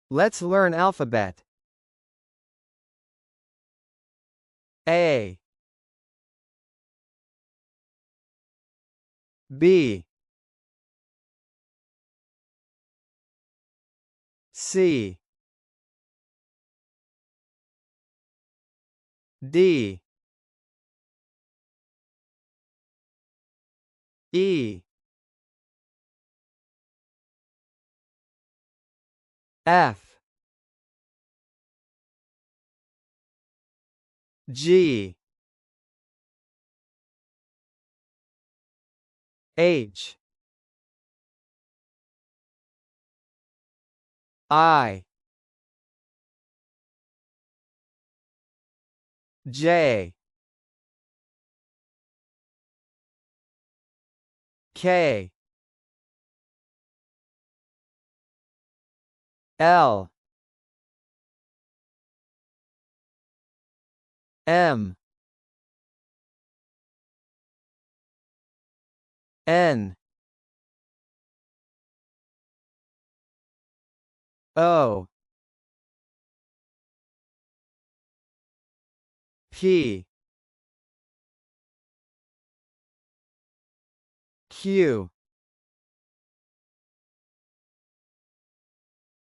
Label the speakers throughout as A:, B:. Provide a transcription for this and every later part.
A: Let's learn alphabet. A, B, C, D, E, F, G, H, I, J, K, L, M, N, O, P, Q,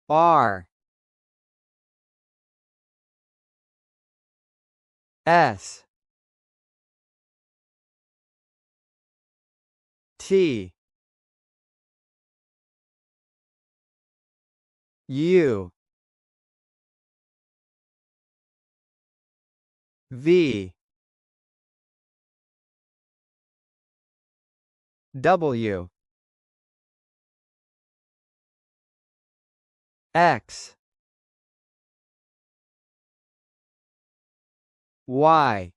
A: R, S, T, U, V, W, X, Y,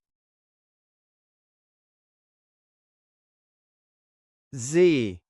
A: Z,